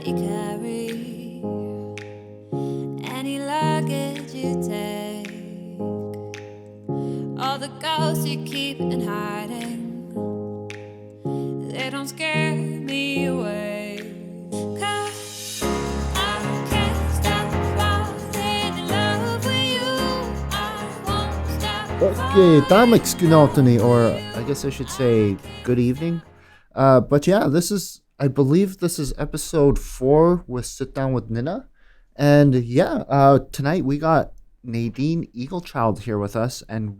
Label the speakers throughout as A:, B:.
A: that you carry, any luggage you take, all the ghosts you keep in hiding, they don't scare me away. 'Cause I can't stop falling in love with you. I won't stop
B: Damek Skunaltani, or I guess I should say good evening. But yeah, I believe this is episode 4 with Sit Down with Nin'na. And yeah, tonight we got Nadine Eagle Child here with us, and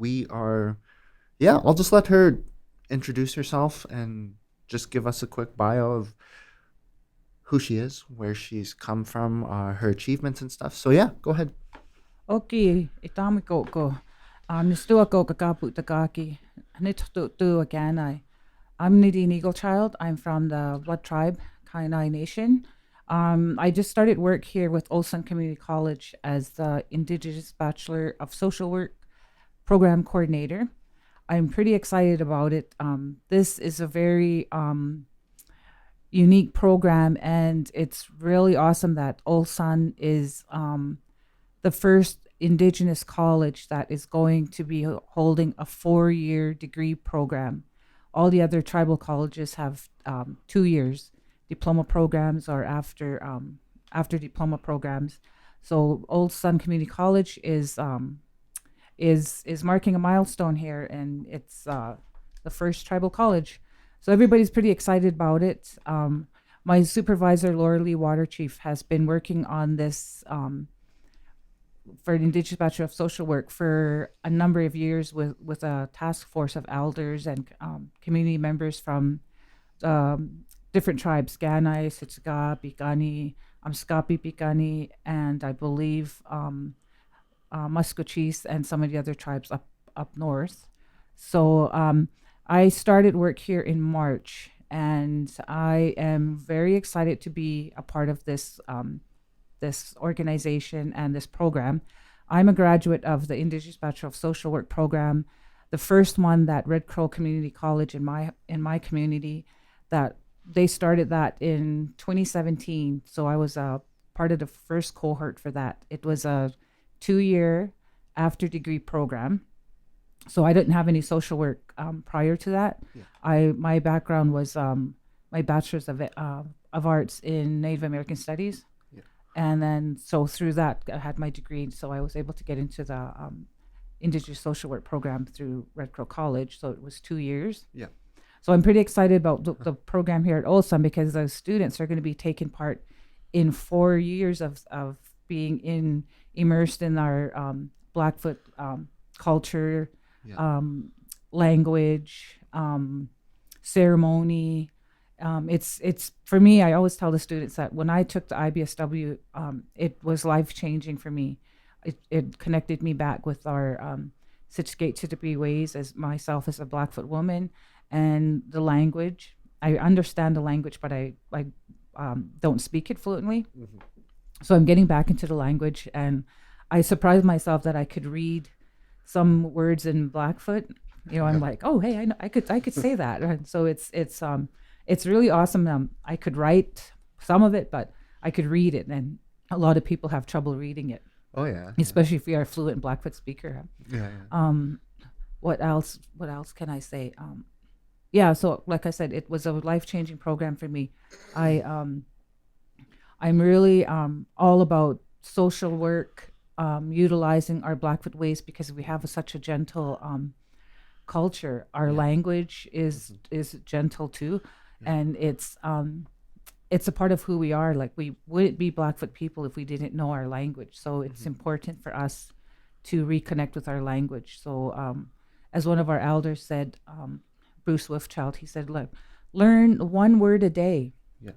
B: I'll just let her introduce herself and just give us a quick bio of who she is, where she's come from, her achievements and stuff. So yeah, go ahead.
C: Okay, itamiko ko. Nistua ko kakapu takaki. Nitutu again. I'm Nadine Eagle Child. I'm from the Blood Tribe, Kainai Nation. I just started work here with Ulsan Community College as the Indigenous Bachelor of Social Work Program Coordinator. I'm pretty excited about it. This is a very unique program, and it's really awesome that Ulsan is the first Indigenous college that is going to be holding a 4-year degree program. All the other tribal colleges have 2 years diploma programs or after diploma programs. So Old Sun Community College is marking a milestone here, and it's the first tribal college. So everybody's pretty excited about it. My supervisor, Laura Lee Water Chief, has been working on this for an Indigenous Bachelor of Social Work for a number of years with a task force of elders and community members from different tribes, Ganai, Siksika, Pikani, Skapi Pikani, and I believe Musqueam and some of the other tribes up north. So I started work here in March, and I am very excited to be a part of this this organization and this program. I'm a graduate of the Indigenous Bachelor of Social Work program, the first one that Red Crow Community College in my community, that they started that in 2017. So I was a part of the first cohort for that. It was a 2-year after degree program. So I didn't have any social work prior to that. Yeah. My background was my bachelor's of arts in Native American Studies. And then, so through that, I had my degree. So I was able to get into the Indigenous Social Work program through Red Crow College. So it was 2 years.
B: Yeah.
C: So I'm pretty excited about the program here at Ulsan, because those students are going to be taking part in 4 years of being immersed in our Blackfoot culture, yeah. Language, ceremony. It's for me, I always tell the students that when I took the IBSW, it was life-changing for me. It connected me back with our Siksika ways as myself as a Blackfoot woman, and the language. I understand the language, but I don't speak it fluently. Mm-hmm. So I'm getting back into the language, and I surprised myself that I could read some words in Blackfoot. You know, I'm like, oh, hey, I know, I could say that. And so it's really awesome. I could write some of it, but I could read it, and a lot of people have trouble reading it.
B: Oh yeah,
C: especially if you are a fluent Blackfoot speaker.
B: Yeah.
C: What else can I say? Yeah. So like I said, it was a life-changing program for me. I'm really all about social work, utilizing our Blackfoot ways, because we have such a gentle culture. Our language is gentle too. And it's a part of who we are. Like, we wouldn't be Blackfoot people if we didn't know our language. So it's important for us to reconnect with our language. So as one of our elders said, Bruce Swiftchild, he said, look, learn one word a day. Yeah.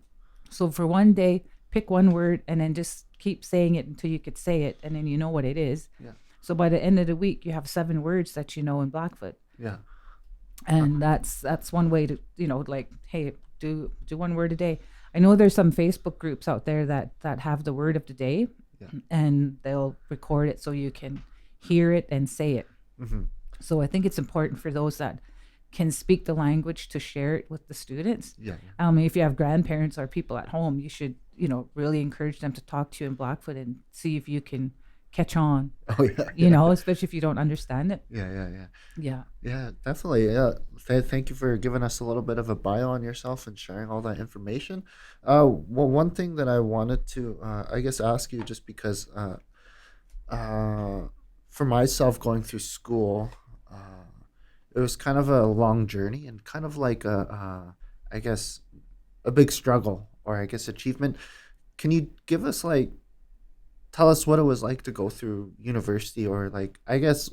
C: So for one day, pick one word and then just keep saying it until you could say it, and then you know what it is. Yeah. So by the end of the week, you have 7 words that you know in Blackfoot. Yeah. And that's one way to, like, hey, do one word a day. I know there's some Facebook groups out there that have the word of the day, and they'll record it so you can hear it and say it. Mm-hmm. So I think it's important for those that can speak the language to share it with the students.
B: Yeah.
C: If you have grandparents or people at home, you should, really encourage them to talk to you in Blackfoot and see if you can catch on,
B: Oh yeah. Yeah.
C: especially if you don't understand it.
B: Yeah. Yeah. Yeah.
C: Yeah.
B: Yeah, definitely. Yeah. Thank you for giving us a little bit of a bio on yourself and sharing all that information. Well, one thing that I wanted to, I guess, ask you just because, uh, for myself going through school, it was kind of a long journey and kind of like I guess, a big struggle or I guess achievement. Can you give us like, tell us what it was like to go through university or like, I guess,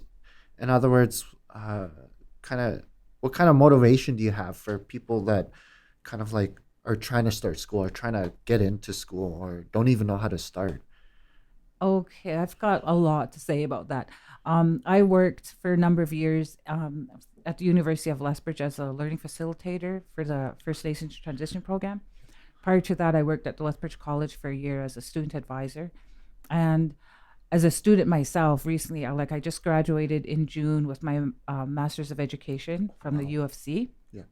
B: in other words, kind of what kind of motivation do you have for people that kind of like are trying to start school or trying to get into school or don't even know how to start?
C: Okay, I've got a lot to say about that. I worked for a number of years at the University of Lethbridge as a learning facilitator for the First Nations Transition Program. Prior to that, I worked at the Lethbridge College for a year as a student advisor. And as a student myself, recently, I just graduated in June with my Master's of Education from the
B: Wow.
C: UFC.
B: Yeah.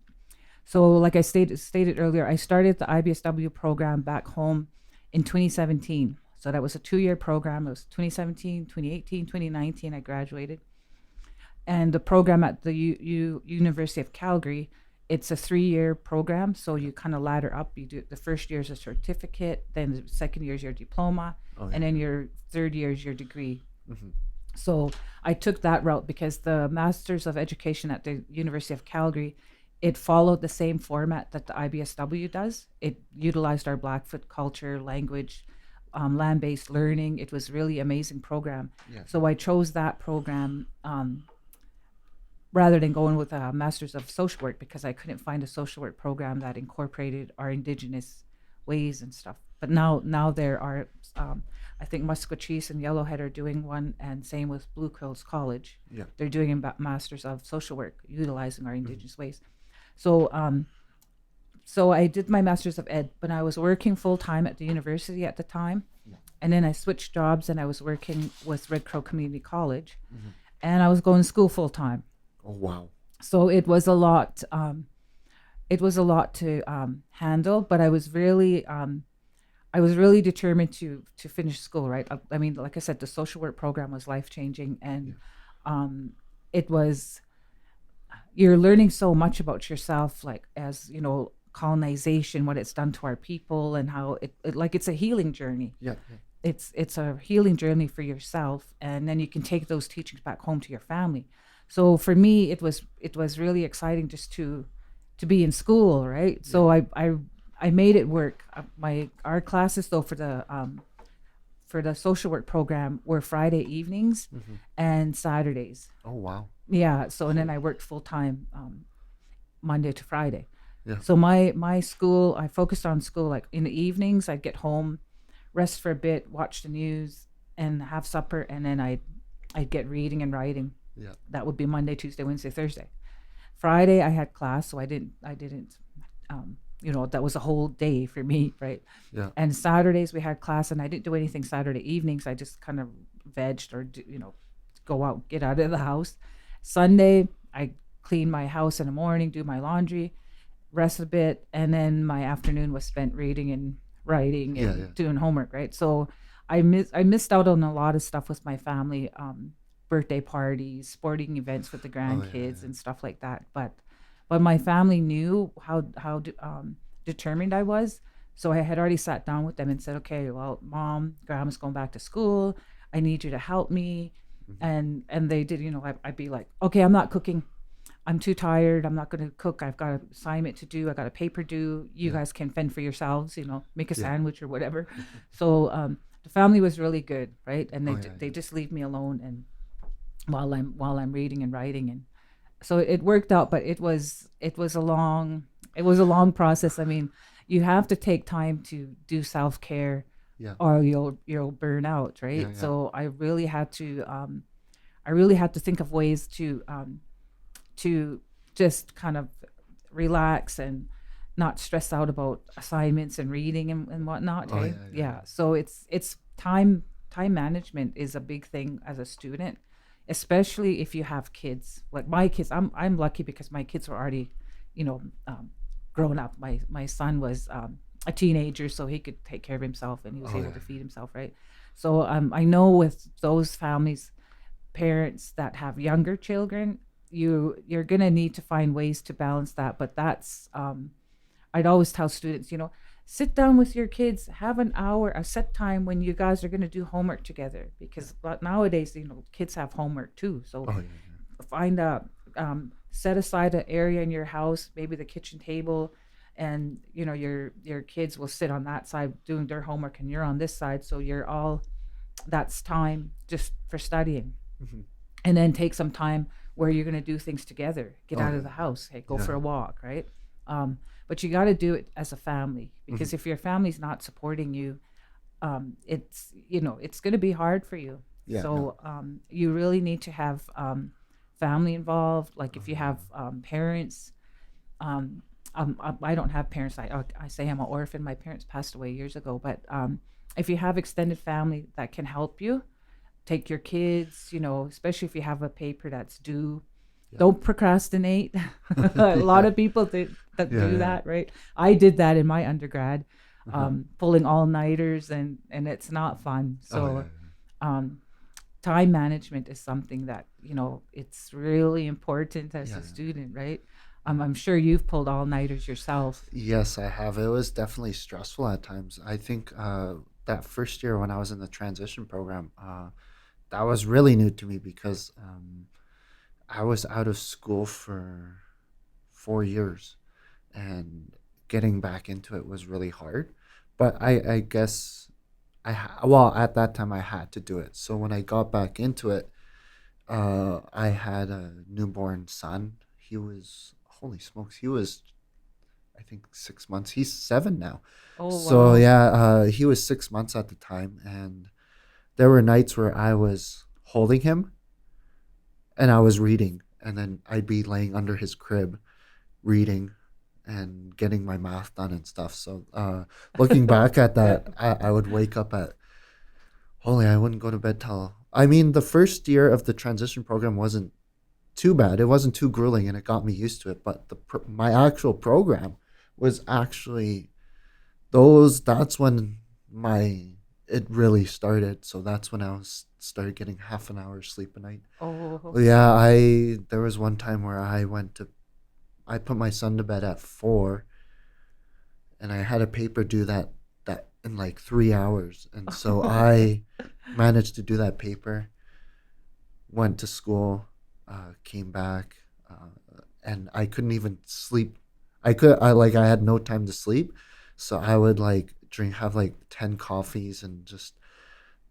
C: So, like I stated earlier, I started the IBSW program back home in 2017. So that was a 2-year program. It was 2017, 2018, 2019. I graduated, and the program at the University of Calgary, it's a 3-year program. So you kind of ladder up. You do the first year is a certificate, then the second year is your diploma,
B: Oh yeah.
C: and then your third year is your degree.
B: Hmm.
C: So I took that route because the Masters of Education at the University of Calgary, it followed the same format that the IBSW does. It utilized our Blackfoot culture, language, land-based learning. It was really amazing program.
B: Yeah.
C: So I chose that program rather than going with a Masters of Social Work because I couldn't find a social work program that incorporated our Indigenous ways and stuff. But now there are, I think Musqueam and Yellowhead are doing one, and same with Blue Quills College.
B: Yeah.
C: They're doing a Masters of Social Work utilizing our Indigenous ways. So so I did my Masters of Ed, but I was working full time at the university at the time.
B: Yeah.
C: And then I switched jobs and I was working with Red Crow Community College,
B: Hmm.
C: and I was going to school full time.
B: Oh wow.
C: So it was a lot. It was a lot to handle, but I was really determined to finish school. Right. I mean, like I said, the social work program was life changing, and it was, you're learning so much about yourself, like as colonization, what it's done to our people, and how it like it's a healing journey.
B: Yeah. Yeah.
C: It's a healing journey for yourself, and then you can take those teachings back home to your family. So for me, it was really exciting just to be in school, right? So I made it work. Our classes though for the social work program were Friday evenings
B: Hmm.
C: and Saturdays.
B: Oh wow.
C: Yeah. So and then I worked full time Monday to Friday.
B: Yeah.
C: So my school, I focused on school. Like in the evenings, I'd get home, rest for a bit, watch the news, and have supper, and then I'd get reading and writing.
B: Yeah.
C: That would be Monday, Tuesday, Wednesday, Thursday. Friday I had class, so I didn't that was a whole day for me, right?
B: Yeah.
C: And Saturdays we had class, and I didn't do anything Saturday evenings. I just kind of vegged or go out, get out of the house. Sunday I clean my house in the morning, do my laundry, rest a bit, and then my afternoon was spent reading and writing and
B: Yeah.
C: doing homework, right? So I missed out on a lot of stuff with my family, birthday parties, sporting events with the
B: Oh yeah.
C: grandkids
B: Yeah.
C: and stuff like that. But my family knew how determined I was. So I had already sat down with them and said, okay, well, mom, grandma's going back to school. I need you to help me.
B: Hmm.
C: And they did, I'd be like, okay, I'm not cooking. I'm too tired. I'm not going to cook. I've got an assignment to do. I got a paper due. You
B: Yeah.
C: guys can fend for yourselves, make a
B: Yeah.
C: sandwich or whatever. So the family was really good, right? And
B: Oh yeah.
C: they just leave me alone and while I'm reading and writing, and so it worked out. But it was a long process. I mean, you have to take time to do self-care,
B: Yeah.
C: or you'll burn out, right?
B: Yeah. Yeah.
C: So I really had to think of ways to just kind of relax and not stress out about assignments and reading and whatnot.
B: Oh
C: Hey,
B: yeah. Yeah.
C: yeah. So it's time management is a big thing as a student. especially if you have kids. Like my kids, I'm lucky because my kids were already, you know, grown up. My son was a teenager, so he could take care of himself and he was
B: Oh
C: able
B: yeah.
C: to feed himself, right? So I know with those families, parents that have younger children, you're gonna need to find ways to balance that. But that's I'd always tell students, sit down with your kids, have an hour, a set time when you guys are going to do homework together. Because nowadays, kids have homework too. So
B: Oh yeah.
C: find a, set aside an area in your house, maybe the kitchen table, and your kids will sit on that side doing their homework, and you're on this side. So you're all that's time just for studying,
B: Mhm.
C: and then take some time where you're going to do things together, get
B: Oh
C: out of
B: yeah.
C: the house, hey, go for
B: Yeah.
C: a walk, right? But you got to do it as a family, because
B: Mhm.
C: if your family's not supporting you, it's going to be hard for you.
B: Yeah. No.
C: So you really need to have family involved. Like
B: Oh
C: if you
B: yeah.
C: have parents, um, I don't have parents. I say I'm an orphan. My parents passed away years ago. But if you have extended family that can help you, take your kids, especially if you have a paper that's due.
B: Yeah.
C: Don't procrastinate. A lot
B: Yeah.
C: of people that
B: Yeah.
C: do
B: Yeah.
C: that, right? I did that in my undergrad,
B: Uh-huh.
C: pulling all nighters, and it's not fun.
B: Oh yeah.
C: So um, time management is something that it's really important as
B: Yeah.
C: a
B: Yeah.
C: student, right?
B: Mhm.
C: I'm sure you've pulled all nighters yourself.
B: Yes, I have. It was definitely stressful at times. I think that first year when I was in the transition program, that was really new to me because I was out of school for 4 years, and getting back into it was really hard. But I guess well, at that time I had to do it. So when I got back into it, I had a newborn son. He was, holy smokes, he was, I think, 6 months. He's 7 now.
C: Oh
B: So
C: wow.
B: yeah, he was 6 months at the time, and there were nights where I was holding him and I was reading, and then I'd be laying under his crib reading and getting my math done and stuff. So looking back at
C: Yeah.
B: that, I would wake up at, holy, I wouldn't go to bed till, I mean, the first year of the transition program wasn't too bad. It wasn't too grueling, and it got me used to it. But my actual program was actually those. That's when my it really started. So that's when I was started getting half an hour sleep a night.
C: Oh.
B: Yeah, I there was one time where I put my son to bed at 4, and I had a paper due that in like 3 hours, and so I managed to do that paper, went to school, came back, and I couldn't even sleep. I had no time to sleep, so I would like have like 10 coffees, and just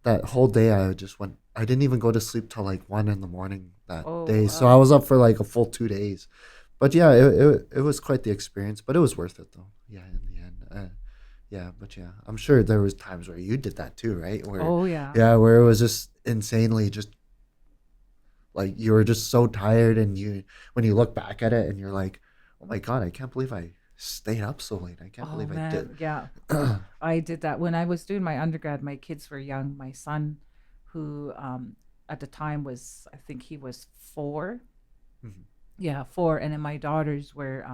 B: that whole day I just went. I didn't even go to sleep till like 1 in the morning that
C: Oh
B: day, so I
C: wow.
B: was up for like a full 2 days. But yeah, it was quite the experience, but it was worth it though. Yeah, in the end. Yeah, but yeah, I'm sure there was times where you did that too, right? Where,
C: Oh yeah.
B: yeah, where it was just insanely, just like you were just so tired, and you when you look back at it and you're like, oh my god, I can't believe I stayed up so late. I can't
C: Oh
B: believe I did.
C: man, yeah. I did that when I was doing my undergrad. My kids were young. My son, who at the time was, I think he was 4.
B: Mhm,
C: Yeah, 4. And then my daughters were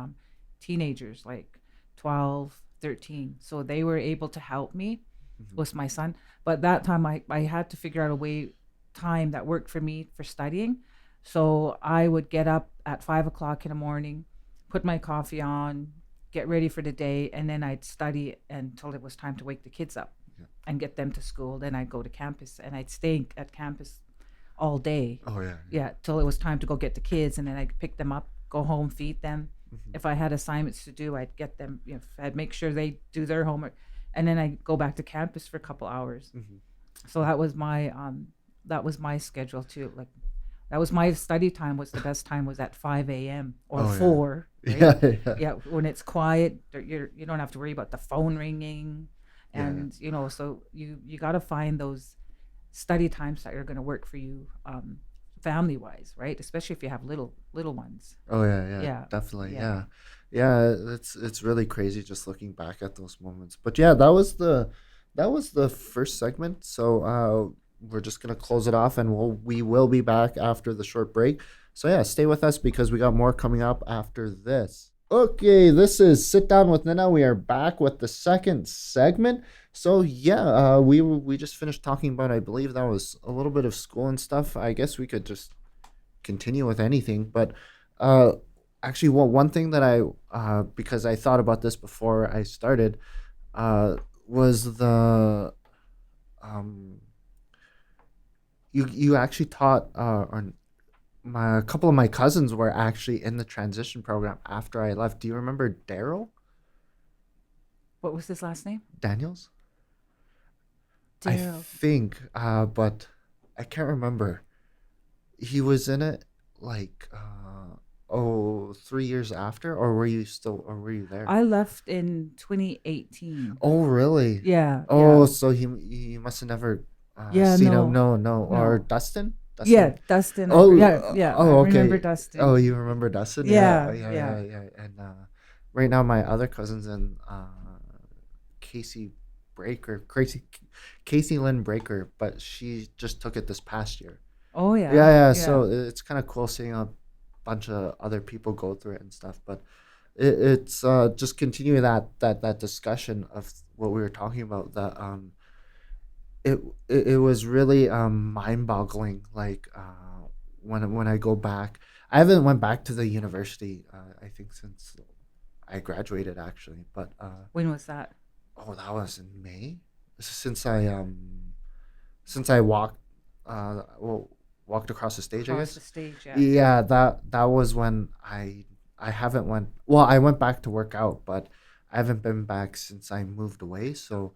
C: teenagers, like 12, 13. So they were able to help me
B: mhm,
C: with my son. But that time I had to figure out a way, time that worked for me for studying. So I would get up at 5 o'clock in the morning, put my coffee on, get ready for the day, and then I'd study until it was time to wake the kids up
B: yeah.
C: and get them to school. Then I'd go to campus and I'd stay at campus all day.
B: Oh yeah.
C: Yeah, till it was time to go get the kids, and then I'd pick them up, go home, feed them.
B: Mhm,
C: If I had assignments to do, I'd get them. I'd make sure they do their homework, and then I go back to campus for a couple hours.
B: mhm.
C: So that was my schedule too. Like that was my study time. Was the best time was at 5 a.m. or
B: Oh yeah.
C: 4, right?
B: Yeah, yeah,
C: Yeah, when it's quiet, you don't have to worry about the phone ringing,
B: yeah, yeah.
C: and so you got to find those study times that are going to work for you, family wise, right? Especially if you have little ones.
B: Oh yeah, yeah,
C: Yeah,
B: definitely.
C: yeah.
B: Yeah, yeah. It's really crazy just looking back at those moments. But yeah, that was the first segment. So we're just gonna close it off, and we will be back after the short break. So yeah, stay with us because we got more coming up after this. Okay, this is Sit Down with Nin'na. We are back with the second segment. So yeah, we just finished talking about. I believe that was a little bit of school and stuff. I guess we could just continue with anything, but uh, actually, one thing that I because I thought about this before I started was the um you actually taught or my a couple of my cousins were actually in the transition program after I left. Do you remember Daryl
C: What was his last name?
B: Daniels? I
C: Daryl.
B: think, but I can't remember. He was in it like 3 years after, or were you there?
C: I left in 2018.
B: Oh, really?
C: Yeah,
B: Oh,
C: yeah,
B: so he must have never
C: yeah.
B: seen him.
C: No,
B: No, no. Or
C: no.
B: Dustin?
C: Yeah,
B: Dustin.
C: Dustin.
B: Oh,
C: Yeah, yeah. I
B: oh,
C: remember
B: okay. Oh,
C: Dustin.
B: you remember Dustin? Yeah,
C: Yeah,
B: yeah,
C: yeah.
B: yeah, yeah. And right now, my other cousins and Casey Breaker, Casey Lynn Breaker, but she just took it this past year.
C: Oh
B: Yeah,
C: yeah,
B: yeah.
C: yeah.
B: So it's kind of cool seeing a bunch of other people go through it and stuff. But it's just continuing that discussion of what we were talking about. That it was really mind-boggling. Like when I go back, I haven't went back to the university. I think since I graduated actually, but
C: When was that?
B: oh, that was in May. Since I walked well walked across the stage, I
C: Across the
B: guess.
C: stage, yeah.
B: Yeah, that was when I haven't went. Well, I went back to work out, but I haven't been back since I moved away. So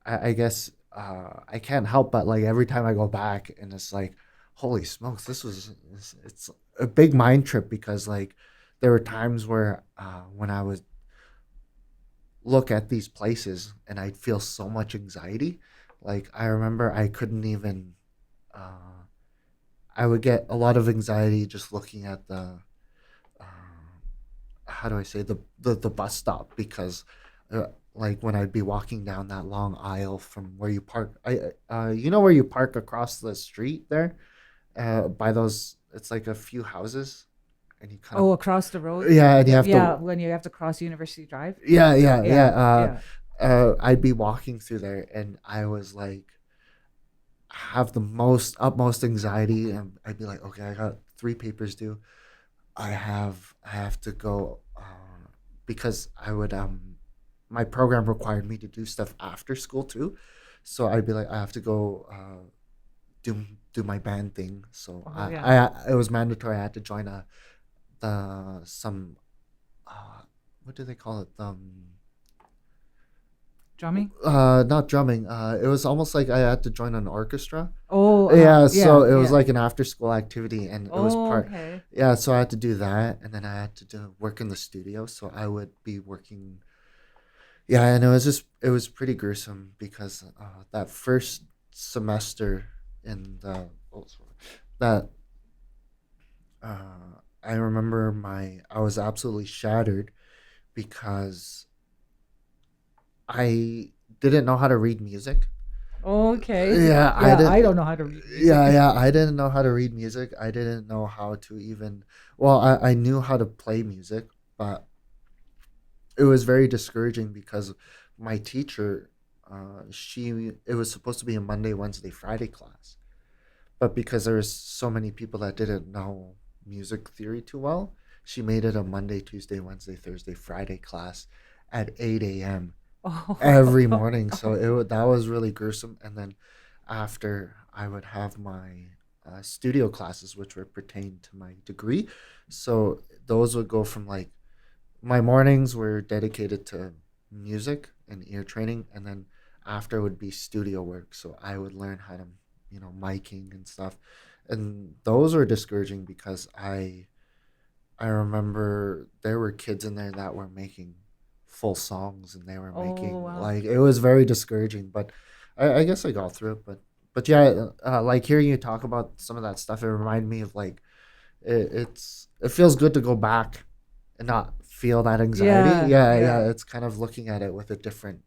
B: I guess I can't help but like every time I go back, and it's like, holy smokes, it's a big mind trip because like there were times where when I would look at these places and I'd feel so much anxiety. Like I remember I couldn't even. Uh, I would get a lot of anxiety just looking at the uh, how do I say the bus stop because like when I'd be walking down that long aisle from where you park, you know where you park across the street there, by those it's like a few houses, and you kind
C: Oh,
B: of
C: across the road.
B: yeah, and you
C: Yeah,
B: have
C: yeah.
B: to
C: When you have to cross University Drive.
B: yeah, yeah, yeah.
C: Yeah, yeah.
B: I'd be walking through there, and I was like have the most utmost anxiety, and I'd be like, okay, I got three papers due. I have to go because I would my program required me to do stuff after school too, so I'd be like I have to go do my band thing. So
C: Oh yeah.
B: it was mandatory. I had to join a the some uh what do they call it
C: Drumming.
B: not drumming. It was almost like I had to join an orchestra.
C: Oh,
B: Yeah,
C: yeah,
B: so it was
C: yeah.
B: like an after school activity, and it was
C: Oh,
B: part.
C: okay.
B: Yeah, so I had to do that, and then I had to work in the studio. So I would be working. Yeah, and it was pretty gruesome because that first semester in the oh, sorry, that I remember I was absolutely shattered because I didn't know how to read music.
C: Okay.
B: Yeah, I
C: Yeah,
B: didn't.
C: I don't know how to read
B: Yeah,
C: music.
B: yeah, I didn't know how to read music. I didn't know how to even. Well, I knew how to play music, but it was very discouraging because my teacher, it was supposed to be a Monday, Wednesday, Friday class, but because there was so many people that didn't know music theory too well, she made it a Monday, Tuesday, Wednesday, Thursday, Friday class at 8 a.m. every
C: Oh.
B: morning. So that was really gruesome. And then after I would have my studio classes, which were pertained to my degree. So those would go from like my mornings were dedicated to music and ear training, and then after would be studio work. So I would learn how to, miking and stuff, and those were discouraging because I remember there were kids in there that were making full songs, and they were
C: Oh
B: making
C: wow.
B: like it was very discouraging. But I guess I got through it. But yeah, like hearing you talk about some of that stuff, it reminded me of like it feels good to go back and not feel that anxiety.
C: Yeah,
B: Yeah,
C: yeah.
B: yeah. It's kind of looking at it with a different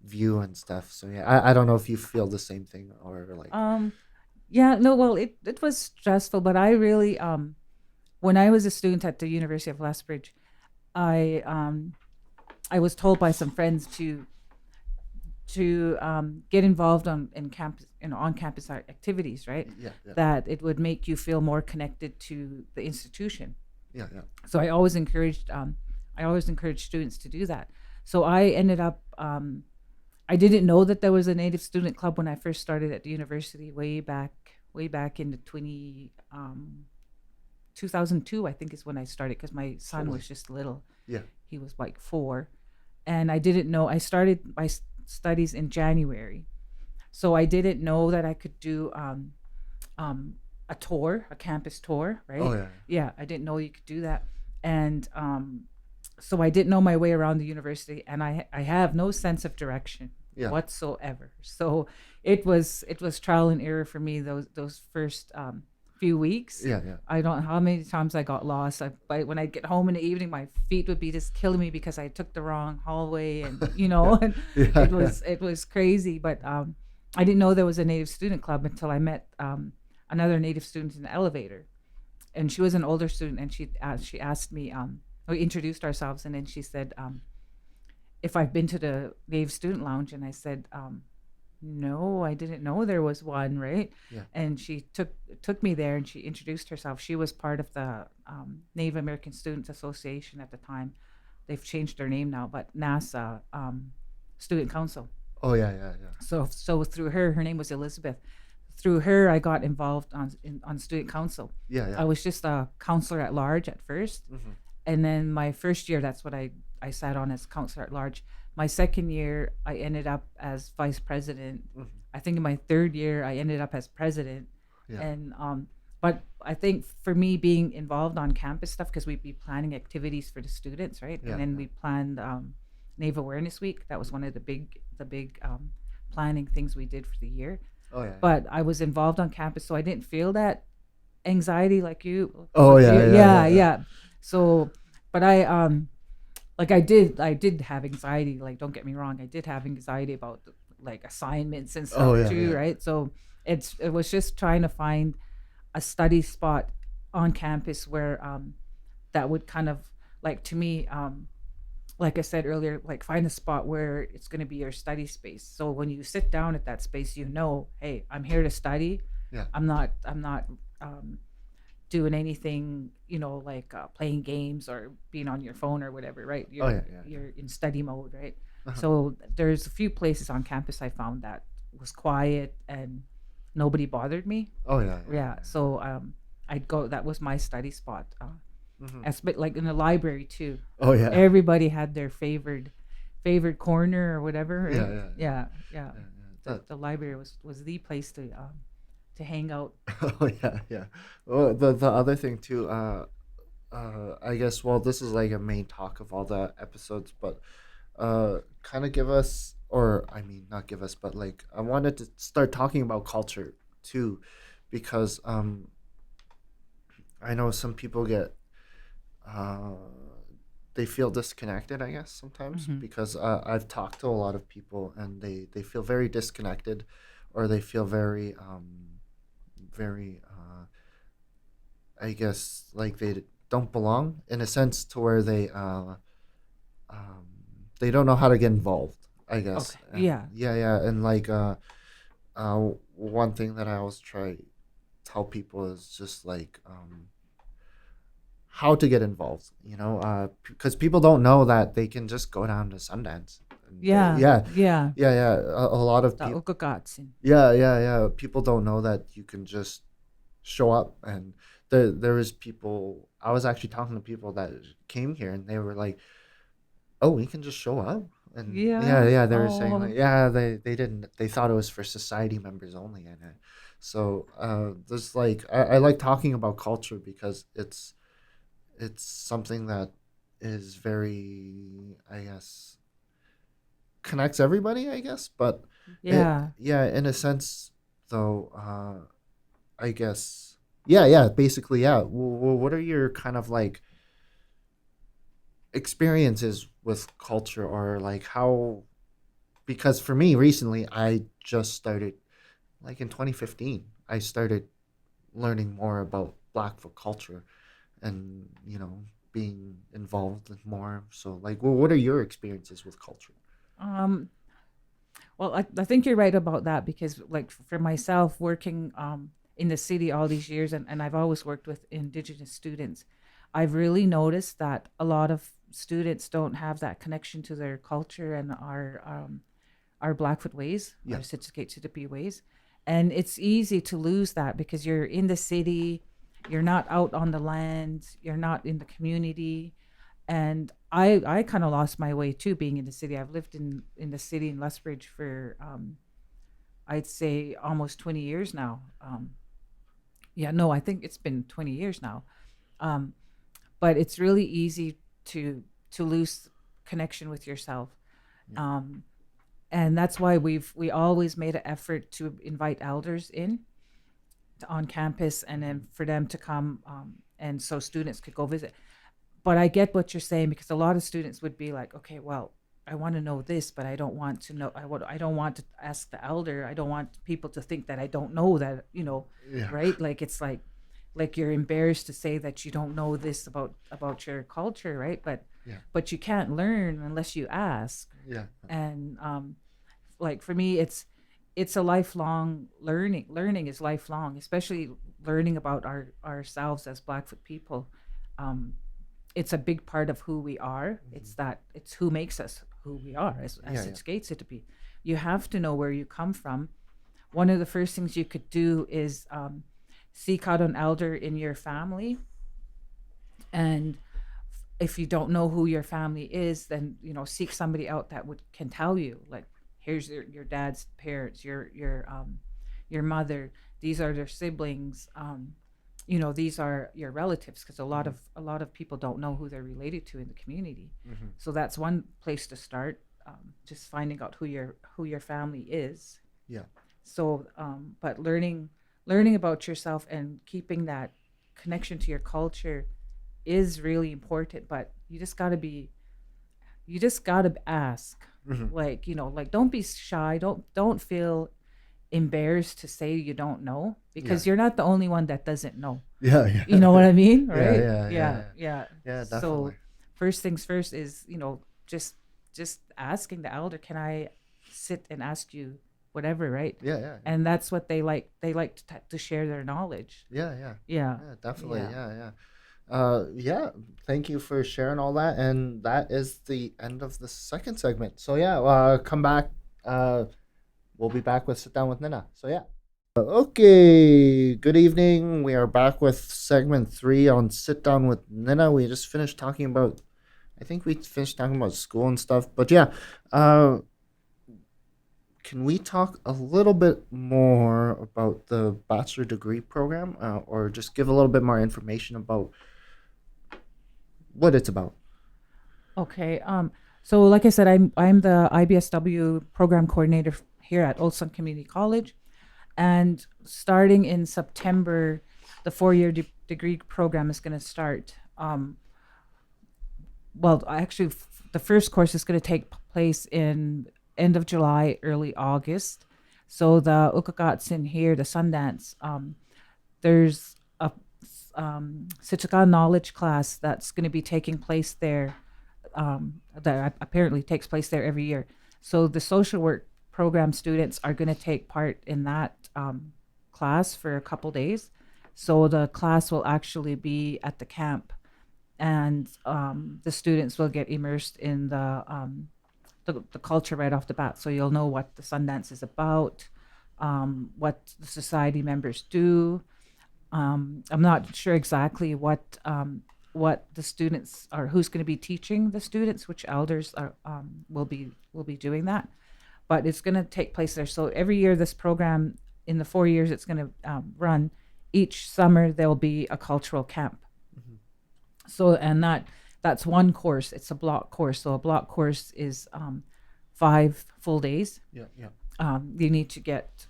B: view and stuff. So yeah, I don't know if you feel the same thing or like.
C: Yeah, no, well, it was stressful, but I really when I was a student at the University of Lethbridge, I I was told by some friends to get involved in campus, on campus activities, right?
B: Yeah, yeah,
C: That it would make you feel more connected to the institution.
B: yeah, yeah.
C: So I always encouraged students to do that. So I ended up I didn't know that there was a Native Student Club when I first started at the university way back in the 2002, I think is when I started, because my son
B: Totally.
C: was just little.
B: Yeah.
C: He was like 4, and I didn't know. I started my studies in January, so I didn't know that I could do um, a tour, a campus tour,
B: Oh
C: right?
B: yeah.
C: Yeah, I didn't know you could do that, and so I didn't know my way around the university, and I have no sense of direction
B: Yeah.
C: whatsoever. So it was trial and error for me those first few weeks.
B: Yeah, yeah.
C: I don't know how many times I got lost. When I get home in the evening, my feet would be just killing me because I took the wrong hallway, and and
B: Yeah.
C: it was crazy. But I didn't know there was a Native Student Club until I met another Native student in the elevator, and she was an older student, and she asked me, we introduced ourselves, and then she said, if I've been to the Native Student Lounge, and I said, no, I didn't know there was one, right?
B: Yeah.
C: And she took me there, and she introduced herself. She was part of the Native American Students Association at the time. They've changed their name now, but NASA Student Council.
B: Oh yeah, yeah, yeah.
C: So through her name was Elizabeth. Through her, I got involved on student council.
B: Yeah,
C: I
B: yeah.
C: was just a counselor at large at first,
B: Hmm.
C: and then my first year, that's what I sat on as counselor at large. My second year, I ended up as vice president.
B: Hmm.
C: I think in my third year, I ended up as president.
B: Yeah.
C: And but I think for me, being involved on campus stuff, because we'd be planning activities for the students, right?
B: Yeah,
C: And then
B: yeah.
C: we planned Native Awareness Week. That was one of the big planning things we did for the year.
B: Oh yeah.
C: But I was involved on campus, so I didn't feel that anxiety like you.
B: Oh yeah, yeah,
C: Yeah,
B: yeah, yeah.
C: yeah. So, but like I did have anxiety. Like, don't get me wrong, I did have anxiety about like assignments and
B: Oh
C: stuff
B: yeah,
C: too,
B: yeah.
C: right? So it was just trying to find a study spot on campus where that would kind of, like, to me, like I said earlier, like find a spot where it's going to be your study space. So when you sit down at that space, hey, I'm here to study.
B: Yeah.
C: I'm not um, doing anything, like playing games or being on your phone or whatever, right?
B: Oh yeah, yeah.
C: You're in study mode, right?
B: Uh-huh.
C: So there's a few places on campus I found that was quiet and nobody bothered me.
B: Oh yeah, yeah.
C: Yeah. So I'd go. That was my study spot.
B: Hmm.
C: As bit like in the library too.
B: Oh yeah.
C: Everybody had their favorite corner or whatever. Right?
B: Yeah, yeah, yeah.
C: Yeah. Yeah.
B: Yeah, yeah.
C: The library was the place to hang out.
B: Oh yeah, yeah. Well, the other thing too, I guess, well, this is like a main talk of all the episodes, but kind of give us, or I mean, not give us, but like I wanted to start talking about culture too, because I know some people get uh they feel disconnected, I guess, sometimes,
C: Hmm.
B: because I've talked to a lot of people and they feel very disconnected, or they feel very very I guess like they don't belong in a sense, to where um, they don't know how to get involved, I guess.
C: Okay.
B: And
C: Yeah.
B: yeah, yeah, and like one thing that I always try tell people is just like how to get involved, because people don't know that they can just go down to Sundance. And
C: Yeah.
B: yeah,
C: Yeah.
B: yeah, yeah. A lot of
C: The
B: people.
C: Okakatsin.
B: Yeah, yeah, yeah. People don't know that you can just show up, and there is people. I was actually talking to people that came here, and they were like, "Oh, we can just show up." And yeah,
C: Yeah.
B: yeah, they were saying
C: Oh.
B: like, yeah, they didn't. They thought it was for society members only, and so there's like I like talking about culture because it's something that is very, I guess, connects everybody, I guess, but
C: Yeah.
B: yeah, in a sense, though, I guess, yeah, yeah, basically, yeah. What are your kind of like experiences with culture, or like how? Because for me, recently, I just started like in 2015. I started learning more about Blackfoot culture and, being involved in more. So, like, well, what are your experiences with culture?
C: Um, well, I think you're right about that because, like, for myself, working in the city all these years, and I've always worked with Indigenous students, I've really noticed that a lot of students don't have that connection to their culture and our Blackfoot ways, our
B: Yeah.
C: Siksika ways. And it's easy to lose that because you're in the city, you're not out on the land, you're not in the community. And I kind of lost my way too, being in the city. I've lived in the city in Lethbridge for I'd say almost 20 years now. Yeah, no, I think it's been 20 years now. Um, but it's really easy to lose connection with yourself.
B: Yeah.
C: And that's why we always made an effort to invite elders in on campus, and then for them to come, and so students could go visit. But I get what you're saying because a lot of students would be like, okay, well, I want to know this, but I don't want to know. I don't want to ask the elder. I don't want people to think that I don't know that.
B: Yeah.
C: Right? Like it's like you're embarrassed to say that you don't know this about your culture, right?
B: Yeah.
C: But you can't learn unless you ask.
B: Yeah.
C: And like for me, it's a lifelong learning. Learning is lifelong, especially learning about ourselves as Blackfoot people. It's a big part of who we are. It's who makes us who we are, as
B: Yeah.
C: it skates it to be. You have to know where you come from. One of the first things you could do is seek out an elder in your family, and if you don't know who your family is, then seek somebody out that can tell you, like, here's your dad's parents, your mother, these are their siblings, these are your relatives, because a lot of people don't know who they're related to in the community.
B: Mm-hmm.
C: So that's one place to start, just finding out who your family is.
B: Yeah.
C: So but learning about yourself and keeping that connection to your culture is really important, but you just got to ask.
B: Mm-hmm.
C: Like don't be shy, don't feel embarrassed to say you don't know, because
B: Yeah.
C: you're not the only one that doesn't know.
B: Yeah. Yeah.
C: You know what I mean?
B: Yeah,
C: Right?
B: yeah.
C: Yeah.
B: Yeah,
C: So
B: definitely.
C: first things first is, just asking the elder, can I sit and ask you whatever, right?
B: Yeah. Yeah.
C: And that's what they like. They like to share their knowledge.
B: Yeah. Yeah.
C: Yeah.
B: Yeah, definitely.
C: Yeah.
B: Yeah, yeah. Yeah, thank you for sharing all that. And that is the end of the second segment. So yeah, come back. We'll be back with Sit Down with Nin'na. So yeah. Okay, good evening. We are back with segment 3 on Sit Down with Nin'na. We just finished talking about, I think we finished talking about school and stuff. But yeah, can we talk a little bit more about the bachelor degree program, or just give a little bit more information about what it's about?
C: Okay. So like I said, I'm the IBSW program coordinator here at Old Sun Community College, and starting in September, the 4-year degree program is going to start. Well, actually, the first course is going to take place in end of July, early August. So the Ukagats in here, the Sundance, there's a Siksika knowledge class that's going to be taking place there, that apparently takes place there every year. So the social work program students are going to take part in that class for a couple days. So the class will actually be at the camp, and the students will get immersed in the culture right off the bat. So you'll know what the Sundance is about, what the society members do. I'm not sure exactly what the students are, who's going to be teaching the students, which elders are will be doing that, but it's going to take place there. So every year, this program, in the 4 years it's going to run, each summer there'll be a cultural camp.
B: Mm-hmm.
C: So, and that's one course. It's a block course. So a block course is 5 full days.
B: Yeah, yeah.
C: You need to get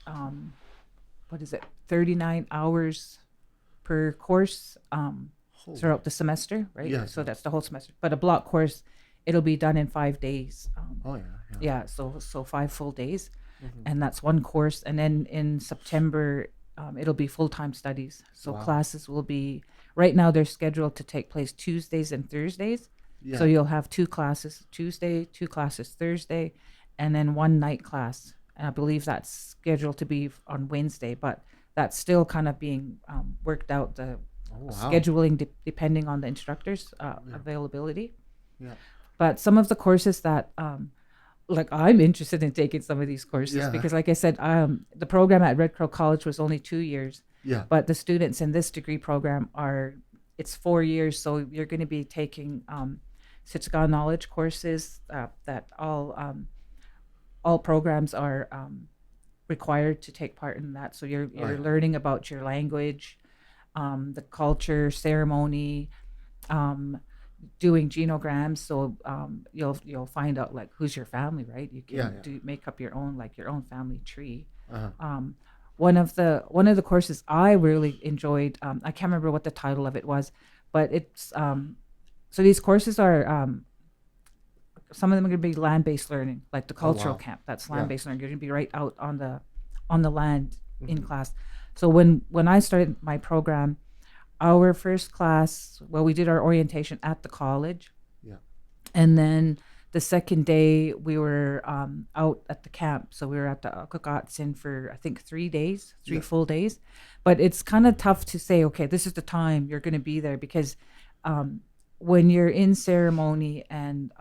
C: 39 hours per course
B: Holy-
C: throughout the semester, right?
B: Yeah.
C: So that's the whole semester. But a block course, it'll be done in 5 days.
B: Oh yeah, yeah.
C: Yeah, so 5 full days,
B: Mhm.
C: and that's one course. And then in September, it'll be full-time studies. So
B: Wow.
C: classes will be, right now they're scheduled to take place Tuesdays and Thursdays.
B: Yeah.
C: So you'll have 2 classes Tuesday, 2 classes Thursday, and then one night class. And I believe that's scheduled to be on Wednesday, but that's still kind of being worked out, the
B: Oh, wow.
C: scheduling depending on the instructor's availability.
B: Yeah.
C: But some of the courses that like I'm interested in taking some of these courses
B: Yeah.
C: because, like I said, the program at Red Crow College was only 2 years,
B: Yeah.
C: but the students in this degree program it's 4 years. So you're going to be taking Siksika knowledge courses that all programs are required to take part in that. So you're
B: yeah.
C: learning about your language, the culture, ceremony, doing genograms. So you'll find out like who's your family, right? You can
B: Yeah.
C: make up your own family tree.
B: Uh-huh.
C: One of the courses I really enjoyed, I can't remember what the title of it was, but it's so these courses are some of them are going to be land-based learning, like the cultural
B: wow.
C: camp. That's
B: Yeah.
C: land-based learning. You're going to be right out on the land in class. So when I started my program, our first class, well, we did our orientation at the college,
B: Yeah.
C: and then the second day we were out at the camp. So we were at the Akukatsin for I think 3 days, three
B: Yeah.
C: full days. But it's kind of tough to say, okay, this is the time you're going to be there, because when you're in ceremony and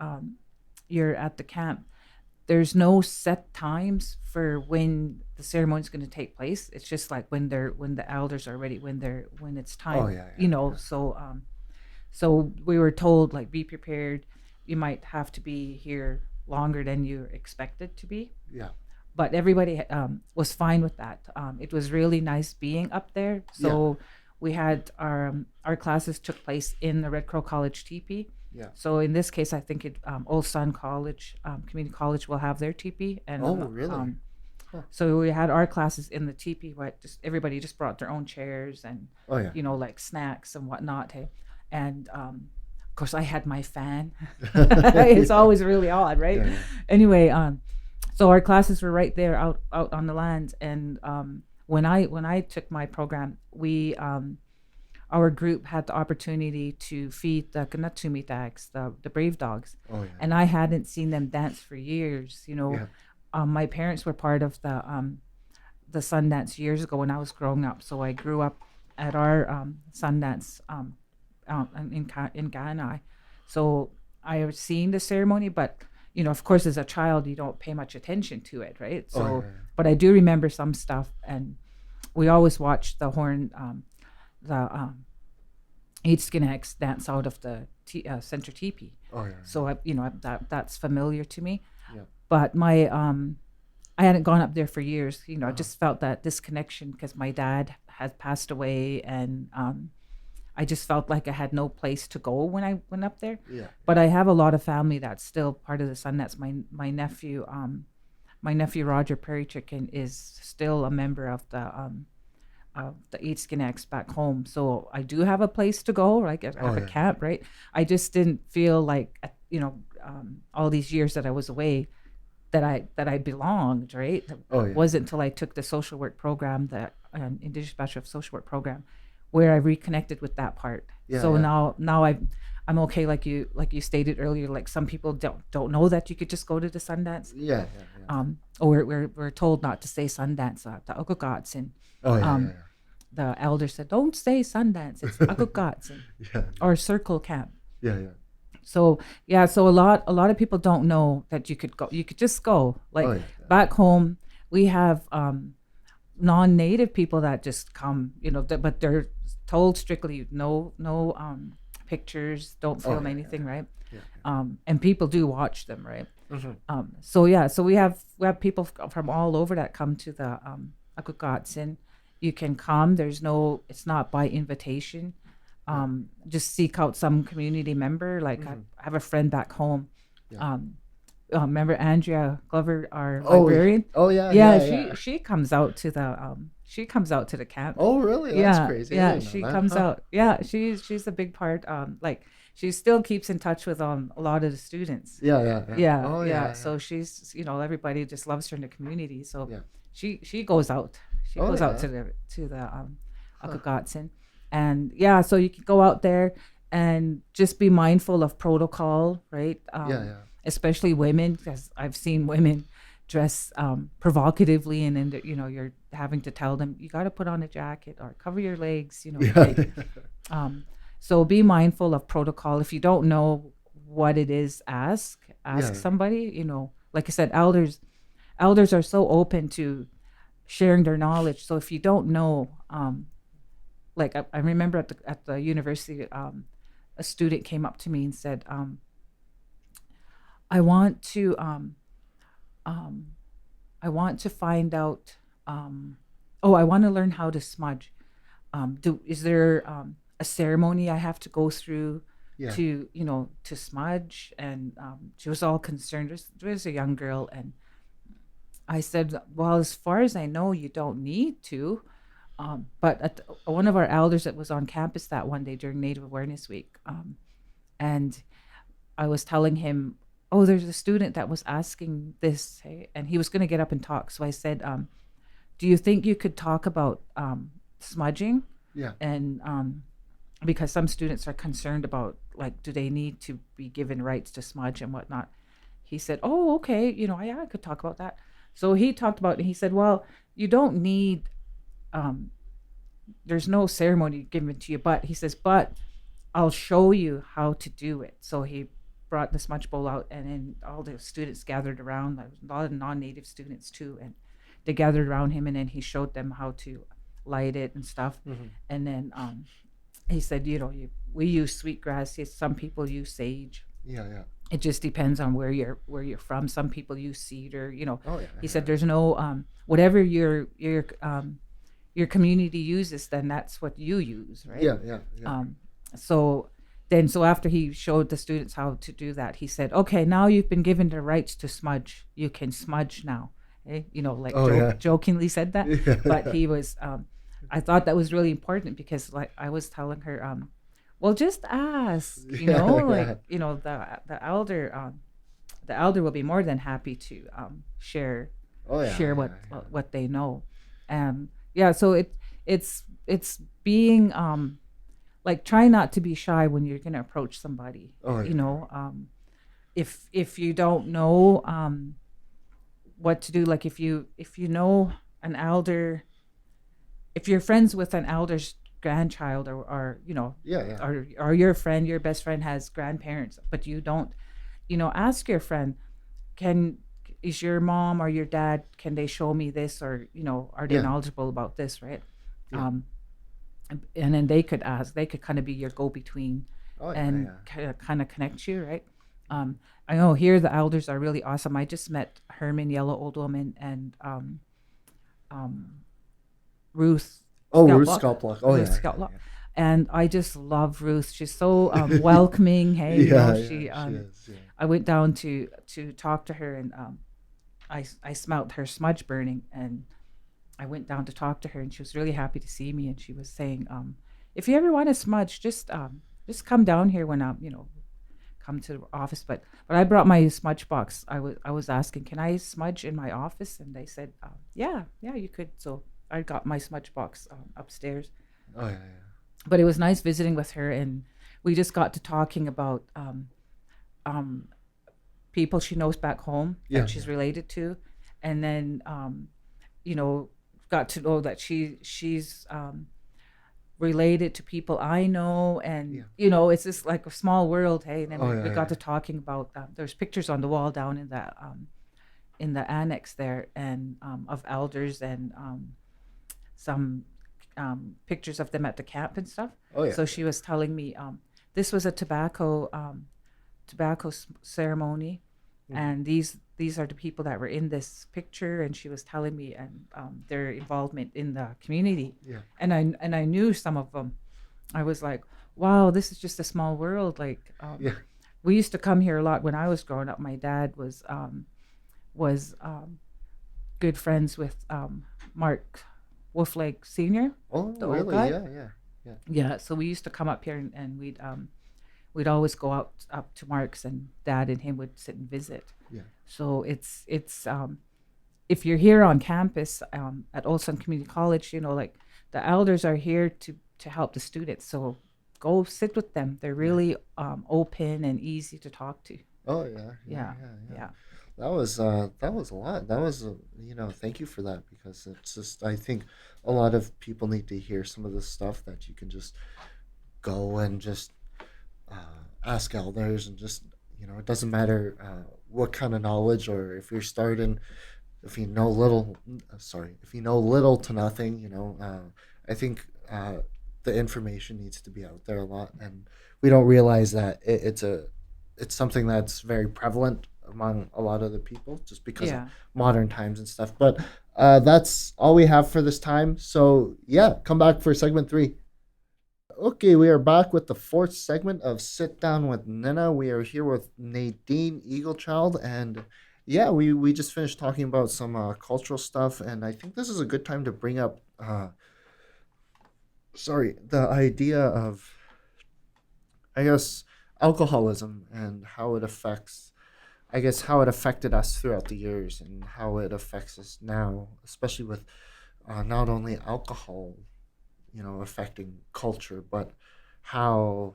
C: you're at the camp, there's no set times for when the ceremony is going to take place. It's just like when the elders are ready, when it's time.
B: Oh, yeah, yeah.
C: So we were told, like, be prepared. You might have to be here longer than you're expected to be.
B: Yeah.
C: But everybody was fine with that. It was really nice being up there. So we had our classes took place in the Red Crow College teepee.
B: Yeah.
C: So in this case, I think Old Sun College, Community College, will have their teepee. And
B: Oh, really?
C: so we had our classes in the teepee. What everybody just brought their own chairs and
B: Oh, yeah.
C: like snacks and whatnot. Hey? And of course, I had my fan. It's always really odd, right?
B: Yeah, yeah.
C: Anyway, so our classes were right there out on the land. And when I took my program, we our group had the opportunity to feed the Kanatumi tags, the brave dogs.
B: Oh, yeah.
C: And I hadn't seen them dance for years.
B: Yeah.
C: My parents were part of the Sundance years ago when I was growing up. So I grew up at our Sundance in Ghana. So I have seen the ceremony, but of course, as a child, you don't pay much attention to it, right? So,
B: Oh, yeah.
C: but I do remember some stuff, and we always watched the horn, the eight skinheads dance out of the center teepee.
B: Oh, yeah.
C: So that's familiar to me.
B: Yeah.
C: But my I hadn't gone up there for years. I just felt that disconnection because my dad had passed away, and I just felt like I had no place to go when I went up there.
B: Yeah.
C: But I have a lot of family that's still part of the Sundance. My nephew, Roger Prairie Chicken, is still a member of the Eat Skin X back home. So I do have a place to go, like at a camp, right? I just didn't feel like all these years that I was away that I belonged, right?
B: Oh, yeah.
C: It wasn't until I took the social work program, the Indigenous Bachelor of Social Work program, where I reconnected with that part.
B: Yeah,
C: so
B: yeah.
C: now I'm okay, like you stated earlier. Like some people don't know that you could just go to the Sundance.
B: Yeah.
C: Or we're told not to say Sundance. The Akukatsin.
B: Oh, yeah.
C: The elder said, "Don't say Sundance. It's Akukatsin
B: Yeah.
C: or Circle Camp."
B: Yeah.
C: So so a lot of people don't know that you could go. You could just go. Like back home, we have non-native people that just come. But they're told strictly no pictures, don't film anything, right?
B: Yeah.
C: And people do watch them, right?
B: Mm-hmm.
C: So we have people from all over that come to the Akukatsin. You can come. It's not by invitation. Just seek out some community member. Like I have a friend back home.
B: Yeah.
C: Remember Andrea Glover, our librarian?
B: Oh, yeah.
C: She comes out to the camp.
B: Oh, really? That's crazy.
C: Yeah, she comes out. Yeah, she's a big part. Like she still keeps in touch with a lot of the students.
B: Yeah.
C: Yeah,
B: Oh,
C: yeah. So she's everybody just loves her in the community. So
B: Yeah.
C: she goes out. She
B: Oh
C: goes out
B: yeah.
C: to the
B: Huh.
C: Akagatsin. And yeah, so you can go out there and just be mindful of protocol, right?
B: Yeah, yeah.
C: Especially women, because I've seen women dress provocatively, and then you're having to tell them you got to put on a jacket or cover your legs,
B: Yeah.
C: like um, so be mindful of protocol. If you don't know what it is, ask
B: Yeah.
C: somebody. Like I said, elders are so open to sharing their knowledge. So if you don't know, like I remember at the university, a student came up to me and said, "I want to um, I want to find out. I want to learn how to smudge. Is there a ceremony I have to go through
B: Yeah.
C: to smudge?" And she was all concerned. There was a young girl, and I said, "Well, as far as I know, you don't need to." But one of our elders that was on campus that one day during Native Awareness Week, and I was telling him, "Oh, there's a student that was asking this," hey? And he was going to get up and talk. So I said, "Do you think you could talk about smudging?"
B: Yeah.
C: And because some students are concerned about, like, do they need to be given rights to smudge and whatnot. He said, "Oh, okay, yeah, I could talk about that." So he talked about it. He said, "Well, you don't need um, there's no ceremony given to you, but," he says, "but I'll show you how to do it." So he brought the smudge bowl out, and then all the students gathered around. There was a lot of non-native students too, and they gathered around him, and then he showed them how to light it and stuff.
B: Mhm.
C: And then he said, we use sweetgrass. Some people use sage.
B: Yeah, yeah.
C: It just depends on where you're from. Some people use cedar.
B: Oh yeah.
C: He said, "There's no whatever your community uses, then that's what you use, right?"
B: Yeah, yeah, yeah.
C: So after he showed the students how to do that, he said, "Okay, now you've been given the rights to smudge. You can smudge now." Like
B: Oh, yeah.
C: jokingly said that,
B: Yeah.
C: but he was. I thought that was really important because, like, I was telling her, well, just ask.
B: Yeah,
C: Like,
B: yeah.
C: the elder will be more than happy to share
B: Oh yeah,
C: share
B: yeah,
C: what
B: yeah.
C: what they know. Yeah, so it's being like, try not to be shy when you're going to approach somebody.
B: Oh yeah.
C: If you don't know what to do, like, if you know an elder, if you're friends with an elder's grandchild, or
B: Yeah, yeah.
C: or your best friend has grandparents, but you don't, ask your friend, can is your mom or your dad, can they show me this, or are they
B: Yeah.
C: knowledgeable about this, right?
B: Yeah.
C: And then they could kind of be your go-between,
B: Oh yeah,
C: and
B: yeah.
C: kind of connect you, right? I know here the elders are really awesome. I just met Herman, Yellow Old Woman, and Ruth
B: Oh, Ruth
C: Scoutlock.
B: Scoutlock. Oh
C: Ruth
B: yeah,
C: Scoutlock. And I just love Ruth. She's so welcoming. Hey,
B: yeah.
C: she
B: Yeah, she is. Yeah.
C: I went down to talk to her, and I smelt her smudge burning, and I went down to talk to her, and she was really happy to see me, and she was saying, if you ever want to smudge, just come down here when I'm, come to the office. But I brought my smudge box. I was asking, can I smudge in my office? And they said, yeah, you could. So I got my smudge box upstairs.
B: Oh yeah, yeah.
C: But it was nice visiting with her, and we just got to talking about people she knows back home
B: Yeah,
C: that she's
B: yeah.
C: related to, and then you know got to know that she's related to people I know, and
B: Yeah.
C: it's just like a small world. Hey, and then
B: Oh
C: we
B: yeah,
C: got to
B: yeah.
C: talking about there's pictures on the wall down in the annex there, and of elders, and some pictures of them at the camp and stuff.
B: Oh yeah.
C: So she was telling me this was a tobacco ceremony,
B: Mhm.
C: and these are the people that were in this picture, and she was telling me, and their involvement in the community.
B: Yeah.
C: And I knew some of them. I was like, wow, this is just a small world. Like,
B: Yeah.
C: we used to come here a lot when I was growing up. My dad was good friends with Mark Wolfleg Senior,
B: Oh
C: the old
B: really?
C: guy.
B: Yeah, yeah, yeah.
C: Yeah, so we used to come up here, and we'd always go out up to Mark's, and Dad and him would sit and visit.
B: Yeah.
C: So it's if you're here on campus at Old Sun Community College, like the elders are here to help the students. So go sit with them. They're
B: Yeah.
C: really open and easy to talk to.
B: Oh yeah, yeah,
C: Yeah,
B: yeah, yeah.
C: yeah,
B: That was a lot. That was thank you for that, because it's just, I think a lot of people need to hear some of the stuff that you can just go and just ask elders, and just, it doesn't matter what kind of knowledge, or if you're starting, if you know little, sorry, if you know little to nothing, I think the information needs to be out there a lot, and we don't realize that it's something that's very prevalent among a lot of the people, just because of
C: yeah.
B: modern times and stuff. But that's all we have for this time. So yeah, come back for segment 3. Okay, we are back with the fourth segment of Sit Down with Nin'na. We are here with Nadine Eagle Child, and yeah, we just finished talking about some cultural stuff, and I think this is a good time to bring up, sorry, the idea of, I guess, alcoholism, and how it affects, I guess, how it affected us throughout the years, and how it affects us now, especially with not only alcohol, affecting culture, but how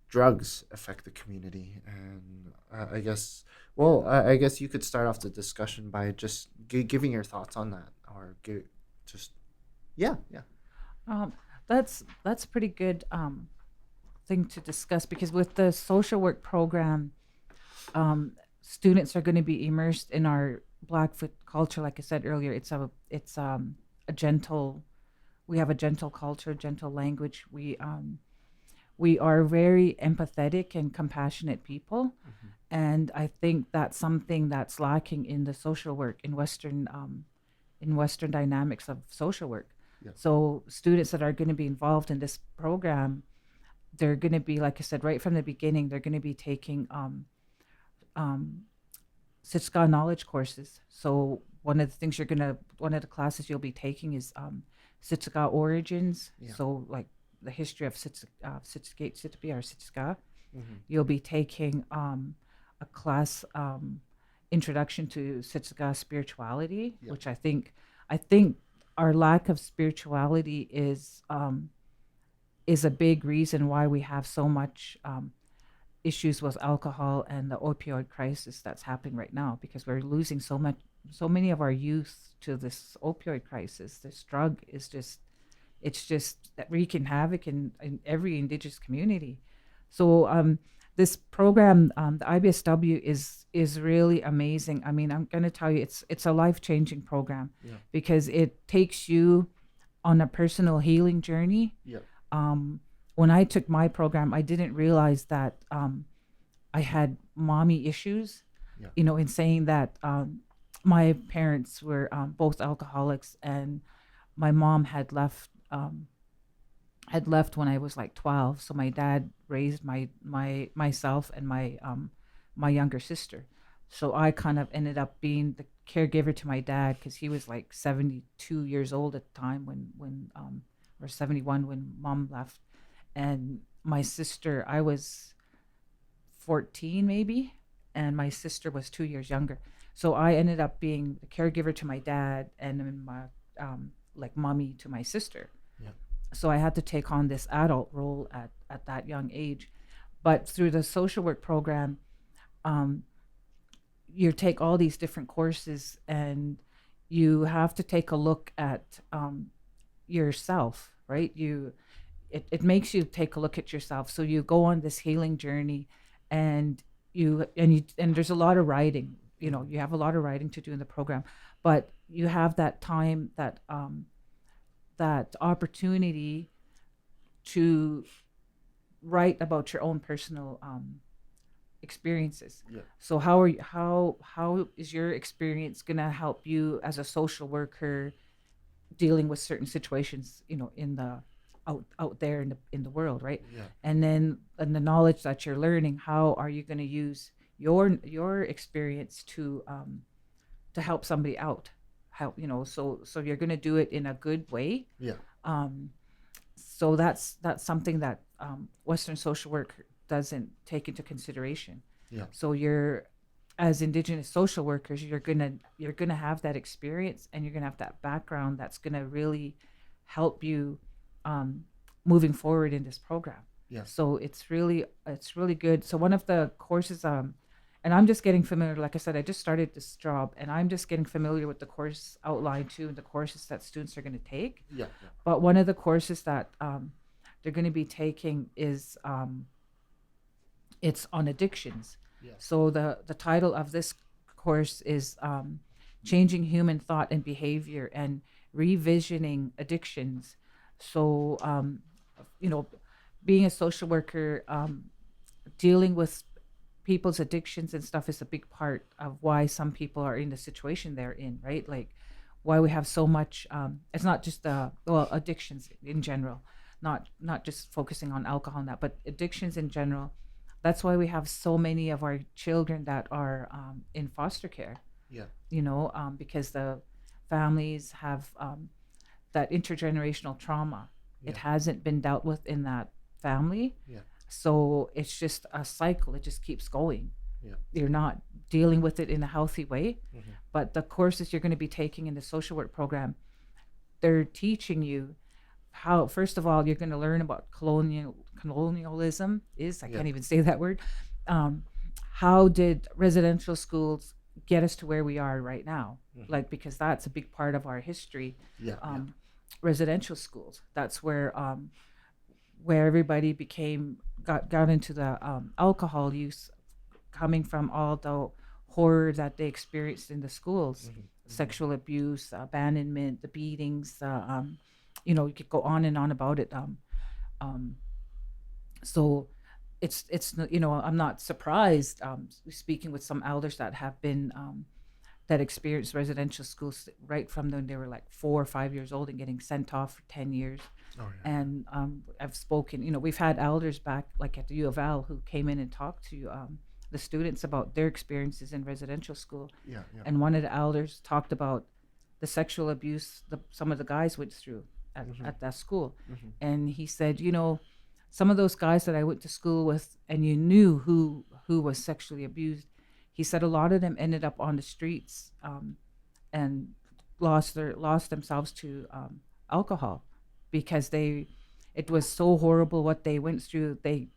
B: drugs affect the community. And I guess, well, I guess you could start off the discussion by just giving your thoughts on that, or just, yeah, yeah,
C: Um, that's a pretty good thing to discuss, because with the social work program, students are going to be immersed in our Blackfoot culture. Like I said earlier, it's a gentle. We have a gentle culture, gentle language. We are very empathetic and compassionate people, and I think that's something that's lacking in the social work in Western dynamics of social work.
B: yeah,
C: So students that are going to be involved in this program, they're going to be, like I said, right from the beginning, they're going to be taking um, Siksika knowledge courses. So one of the classes you'll be taking is Siksika origins.
B: yeah,
C: So like the history of Siksika, Sitpi or Siksika.
B: mm-hmm.
C: You'll be taking a class, introduction to Siksika spirituality,
B: Yeah,
C: which I think our lack of spirituality is a big reason why we have so much issues with alcohol and the opioid crisis that's happening right now, because we're losing so many of our youth to this opioid crisis. This drug is just, it's just wreaking havoc in every indigenous community. So this program, the IBSW, is really amazing. I mean, I'm going to tell you, it's a life changing program,
B: yeah,
C: because it takes you on a personal healing journey.
B: yeah,
C: um, when I took my program, I didn't realize that I had mommy issues.
B: yeah,
C: In saying that my parents were both alcoholics, and my mom had left when I was like 12. So my dad raised myself and my younger sister. So I kind of ended up being the caregiver to my dad, because he was like 72 years old at the time when or 71 when mom left. And my sister, I was 14 maybe, and my sister was 2 years younger. So I ended up being the caregiver to my dad, and then my like mommy to my sister.
B: yeah,
C: So I had to take on this adult role at that young age. But through the social work program, um, you take all these different courses, and you have to take a look at yourself, right? It makes you take a look at yourself. So you go on this healing journey, and and there's a lot of writing.
B: mm-hmm.
C: You have a lot of writing to do in the program, but you have that time, that opportunity to write about your own personal experiences.
B: Yeah,
C: So how is your experience going to help you as a social worker dealing with certain situations, in the out there in the world, right?
B: yeah,
C: And the knowledge that you're learning, how are you going to use your experience to help somebody out? How, so you're going to do it in a good way.
B: yeah,
C: um so that's something that Western social work doesn't take into consideration.
B: yeah,
C: So as Indigenous social workers, you're gonna have that experience, and you're gonna have that background that's gonna really help you um, moving forward in this program.
B: Yeah.
C: So it's really good. So one of the courses, and I'm just getting familiar. Like I said, I just started this job, and I'm just getting familiar with the course outline too, and the courses that students are going to take.
B: Yeah. Yeah.
C: But one of the courses that they're going to be taking is it's on addictions.
B: Yeah.
C: So the title of this course is changing human thought and behavior and revisioning addictions. So you know, being a social worker, dealing with people's addictions and stuff is a big part of why some people are in the situation they're in, right? Like why we have so much. It's not just well, addictions in general, not just focusing on alcohol and that, but addictions in general. That's why we have so many of our children that are in foster care.
B: Yeah.
C: Because the families have that intergenerational trauma. It
B: Yeah.
C: hasn't been dealt with in that family.
B: Yeah.
C: So it's just a cycle. It just keeps going.
B: Yeah.
C: You're not dealing with it in a healthy way.
B: Mm-hmm.
C: But the courses you're going to be taking in the social work program, they're teaching you how, first of all, you're going to learn about colonialism is, I
B: Yeah.
C: can't even say that word. How did residential schools get us to where we are right now?
B: Mm-hmm.
C: Like, because that's a big part of our history.
B: Yeah.
C: Residential schools. That's where everybody got into the alcohol use, coming from all the horror that they experienced in the schools, sexual abuse, abandonment, the beatings. You could go on and on about it. So it's I'm not surprised. Speaking with some elders that have been that experienced residential schools right from when they were like 4 or 5 years old and getting sent off for 10 years.
B: Oh, yeah.
C: And I've spoken, we've had elders back like at the U of L who came in and talked to the students about their experiences in residential school.
B: Yeah. Yeah.
C: And one of the elders talked about the sexual abuse some of the guys went through at that school.
B: Mm-hmm.
C: And he said, some of those guys that I went to school with, and you knew who was sexually abused, he said a lot of them ended up on the streets and lost themselves to alcohol, because it was so horrible what they went through. They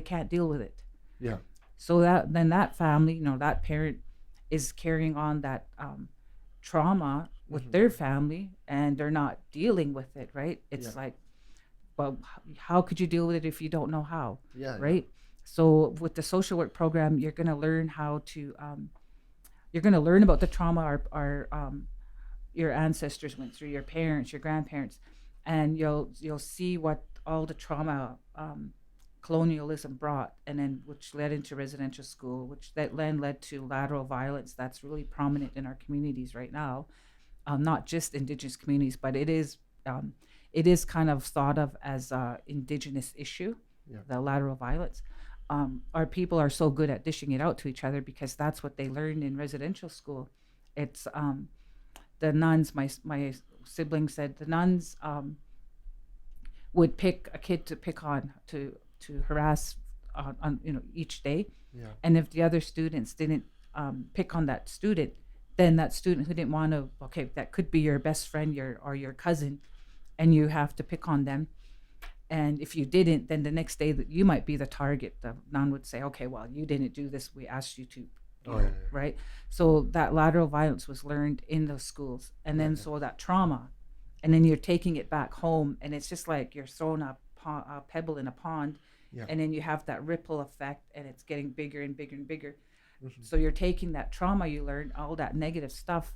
C: can't deal with it.
B: Yeah.
C: So that family, that parent is carrying on that trauma with their family, and they're not dealing with it, right? It's like, well, how could you deal with it if you don't know how?
B: Yeah.
C: Right. So with the social work program, you're going to learn how to you're going to learn about the trauma your ancestors went through, your parents, your grandparents, and you'll see what all the trauma colonialism brought, and then which led into residential school, which then led to lateral violence that's really prominent in our communities right now. Not just Indigenous communities, but it is kind of thought of as a Indigenous issue, the lateral violence. Our people are so good at dishing it out to each other because that's what they learned in residential school. It's the nuns. My sibling said the nuns would pick a kid to pick on to harass on each day, and if the other students didn't pick on that student, then that student who didn't want to, that could be your best friend, or your cousin, and you have to pick on them. And if you didn't, then the next day that you might be the target. The nun would say, okay, well, you didn't do this, we asked you to. Right. So that lateral violence was learned in those schools, and then so that trauma, and then you're taking it back home, and it's just like you're throwing a pebble in a pond, and then you have that ripple effect, and it's getting bigger and bigger and bigger. So you're taking that trauma you learned, all that negative stuff,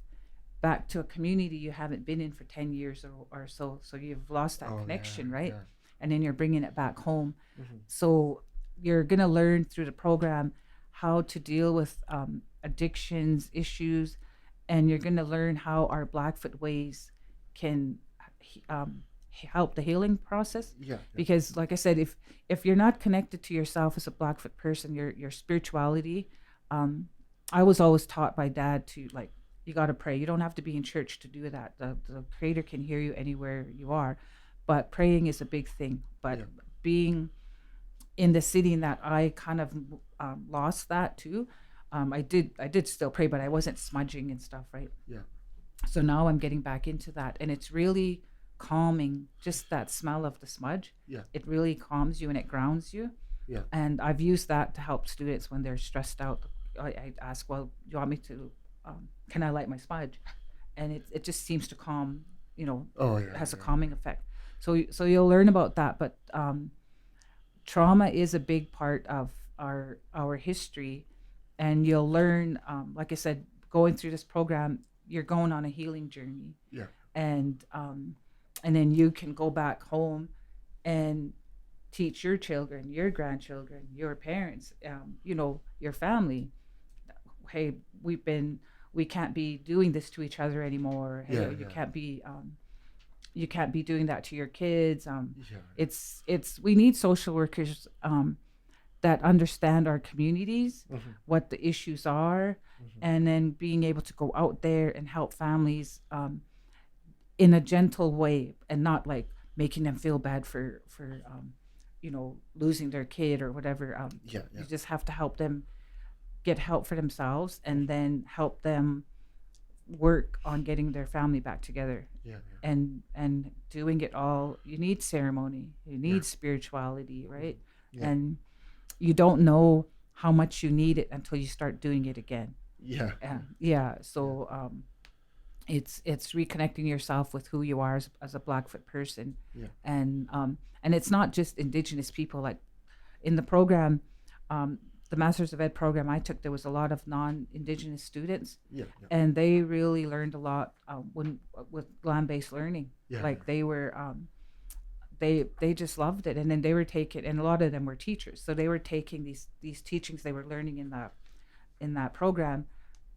C: back to a community you haven't been in for 10 years or so. So you've lost that connection, right? And then you're bringing it back home. So you're going to learn through the program how to deal with addictions, issues, and you're going to learn how our Blackfoot ways can help the healing process. Because like I said, if you're not connected to yourself as a Blackfoot person, your spirituality, I was always taught by Dad to, like, you got to pray. You don't have to be in church to do that. The Creator can hear you anywhere you are, but praying is a big thing. But being in the city that I kind of lost that too, I did still pray, but I wasn't smudging and stuff, right?
B: Yeah.
C: So now I'm getting back into that, and it's really calming. Just that smell of the smudge,
B: Yeah.
C: it really calms you and it grounds you.
B: Yeah.
C: And I've used that to help students when they're stressed out. I ask, well, do you want me to? Can I light my smudge? And it just seems to calm.
B: Oh yeah.
C: Has a
B: Yeah.
C: calming effect. So you'll learn about that, but trauma is a big part of our history, and you'll learn. Like I said, going through this program, you're going on a healing journey,
B: Yeah.
C: and then you can go back home and teach your children, your grandchildren, your parents, your family. Hey, we can't be doing this to each other anymore. Hey,
B: Yeah.
C: you
B: Yeah.
C: can't be you can't be doing that to your kids.
B: Yeah.
C: It's we need social workers that understand our communities,
B: Mhm.
C: what the issues are,
B: Mhm.
C: and then being able to go out there and help families in a gentle way, and not like making them feel bad for losing their kid or whatever.
B: Yeah. Yeah.
C: You just have to help them get help for themselves, and then help them work on getting their family back together.
B: Yeah.
C: And doing it all, you need ceremony, you need
B: Yeah.
C: spirituality, right?
B: Yeah.
C: And you don't know how much you need it until you start doing it again.
B: Yeah.
C: Yeah. So it's reconnecting yourself with who you are as a Blackfoot person.
B: Yeah.
C: And it's not just Indigenous people. Like in the program, the Masters of Ed program I took, there was a lot of non-Indigenous students,
B: Yeah. Yeah.
C: and they really learned a lot with land-based learning.
B: Yeah.
C: Like they were they just loved it, and then they were taking, and a lot of them were teachers, so they were taking these teachings they were learning in that program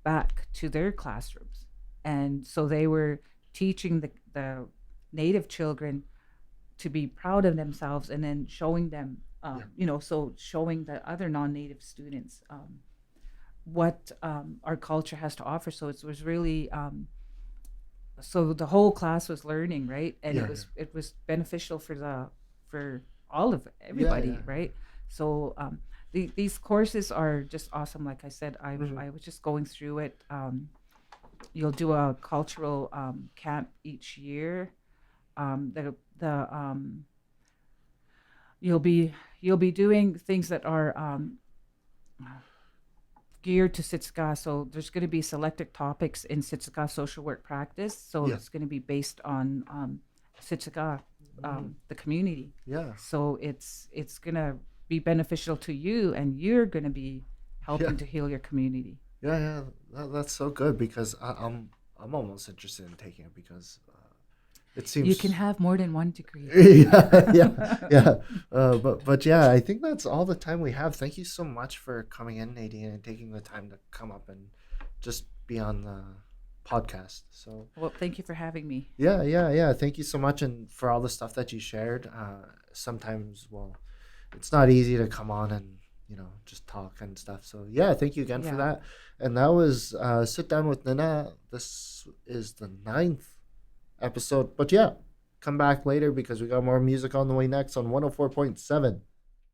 C: back to their classrooms. And so they were teaching the native children to be proud of themselves, and then showing them so showing the other non-native students what our culture has to offer. So it was really so the whole class was learning, right? And
B: Yeah.
C: it was beneficial for all of everybody,
B: Yeah.
C: right? So these courses are just awesome. Like I said,
B: Mhm.
C: I was just going through it. You'll do a cultural camp each year. The you'll be doing things that are geared to Siksika. So there's going to be selected topics in Siksika social work practice. So
B: Yeah.
C: it's going to be based on Siksika, the community.
B: Yeah.
C: So it's going to be beneficial to you, and you're going to be helping
B: Yeah.
C: to heal your community.
B: Yeah. Yeah. That's so good because I'm almost interested in taking it because it seems
C: You can have more than one degree.
B: yeah, yeah. But yeah, I think that's all the time we have. Thank you so much for coming in, Nadine, and taking the time to come up and just be on the podcast. So
C: Well, thank you for having me.
B: yeah. Thank you so much, and for all the stuff that you shared. Sometimes, well, it's not easy to come on and just talk and stuff. So yeah, thank you again for
C: Yeah.
B: that. And that was Sit Down with Nin'na. This is the 9th episode. But yeah, come back later because we got more music on the way next on 104.7